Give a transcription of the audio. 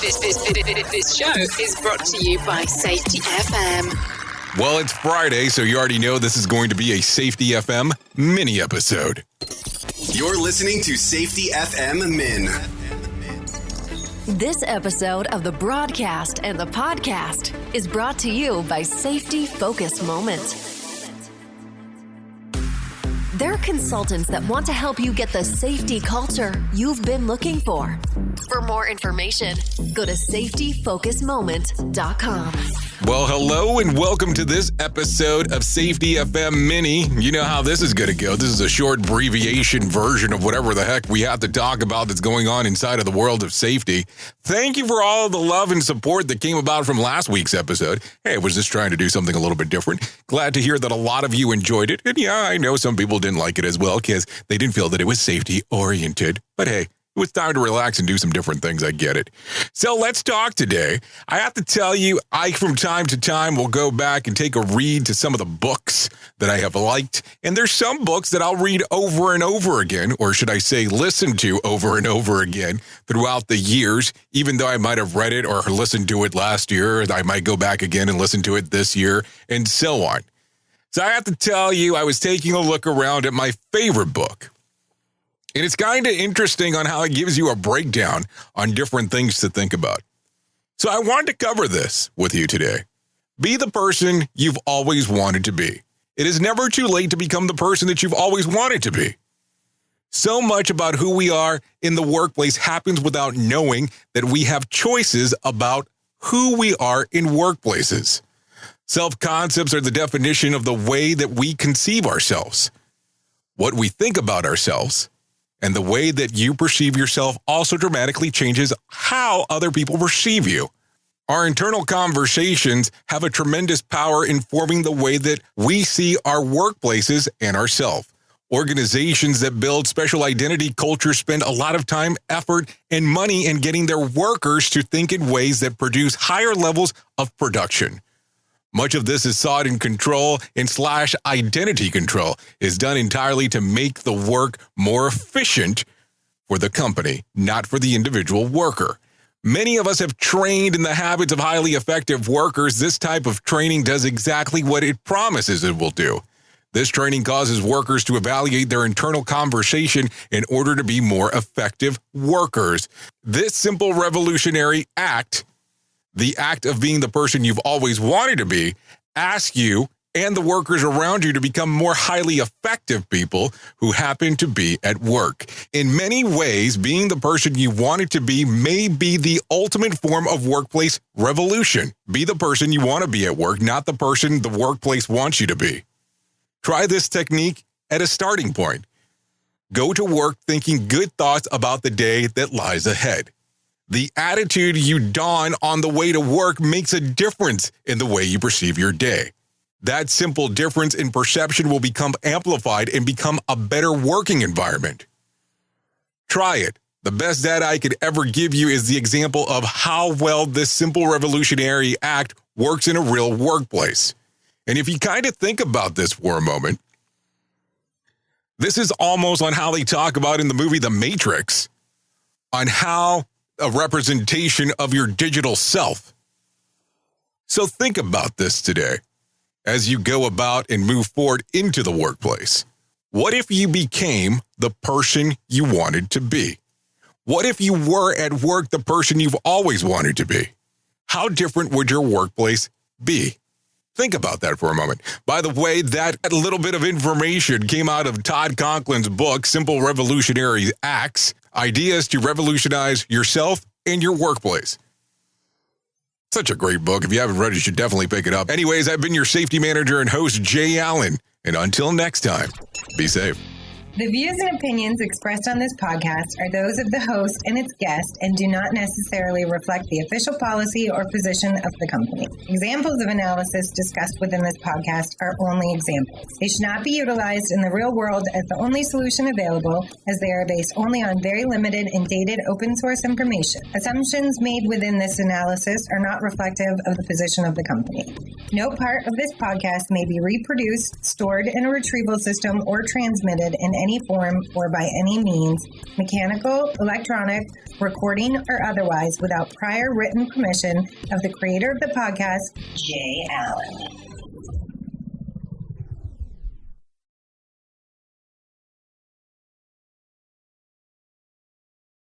This show is brought to you by Safety FM. Well, it's Friday, so you already know this is going to be a Safety FM mini episode. You're listening to Safety FM Min. This episode of the broadcast and the podcast is brought to you by Safety Focus Moment. They're consultants that want to help you get the safety culture you've been looking for. For more information, go to safetyfocusmoment.com. Well, hello and welcome to this episode of Safety FM Mini. You know how this is going to go. This is a short abbreviation version of whatever the heck we have to talk about that's going on inside of the world of safety. Thank you for all the love and support that came about from last week's episode. Hey, I was just trying to do something a little bit different. Glad to hear that a lot of you enjoyed it. And yeah, I know some people didn't like it as well because they didn't feel that it was safety oriented. But hey, it was time to relax and do some different things. I get it. So let's talk today. I have to tell you, I from time to time will go back and take a read to some of the books that I have liked. And there's some books that I'll read over and over again, or should I say listen to over and over again throughout the years, even though I might have read it or listened to it last year. I might go back again and listen to it this year and so on. So I have to tell you, I was taking a look around at my favorite book. And it's kind of interesting on how it gives you a breakdown on different things to think about. So I wanted to cover this with you today. Be the person you've always wanted to be. It is never too late to become the person that you've always wanted to be. So much about who we are in the workplace happens without knowing that we have choices about who we are in workplaces. Self-concepts are the definition of the way that we conceive ourselves. What we think about ourselves and the way that you perceive yourself also dramatically changes how other people perceive you. Our internal conversations have a tremendous power in forming the way that we see our workplaces and ourselves. Organizations that build special identity cultures spend a lot of time, effort, and money in getting their workers to think in ways that produce higher levels of production. Much of this is sought in control and / identity control is done entirely to make the work more efficient for the company, not for the individual worker. Many of us have trained in the habits of highly effective workers. This type of training does exactly what it promises it will do. This training causes workers to evaluate their internal conversation in order to be more effective workers. This simple revolutionary act, the act of being the person you've always wanted to be, asks you and the workers around you to become more highly effective people who happen to be at work. In many ways, being the person you wanted to be may be the ultimate form of workplace revolution. Be the person you want to be at work, not the person the workplace wants you to be. Try this technique at a starting point. Go to work thinking good thoughts about the day that lies ahead. The attitude you don on the way to work makes a difference in the way you perceive your day. That simple difference in perception will become amplified and become a better working environment. Try it. The best data I could ever give you is the example of how well this simple revolutionary act works in a real workplace. And if you kind of think about this for a moment, this is almost on how they talk about in the movie The Matrix, on how a representation of your digital self. So think about this today as you go about and move forward into the workplace. What if you became the person you wanted to be? What if you were at work the person you've always wanted to be? How different would your workplace be? Think about that for a moment. By the way, that little bit of information came out of Todd Conklin's book, Simple Revolutionary Acts, Ideas to Revolutionize Yourself and Your Workplace. Such a great book. If you haven't read it, you should definitely pick it up. Anyways, I've been your safety manager and host, Jay Allen. And until next time, be safe. The views and opinions expressed on this podcast are those of the host and its guest and do not necessarily reflect the official policy or position of the company. Examples of analysis discussed within this podcast are only examples. They should not be utilized in the real world as the only solution available, as they are based only on very limited and dated open source information. Assumptions made within this analysis are not reflective of the position of the company. No part of this podcast may be reproduced, stored in a retrieval system, or transmitted in any form or by any means, mechanical, electronic, recording, or otherwise, without prior written permission of the creator of the podcast, Jay Allen.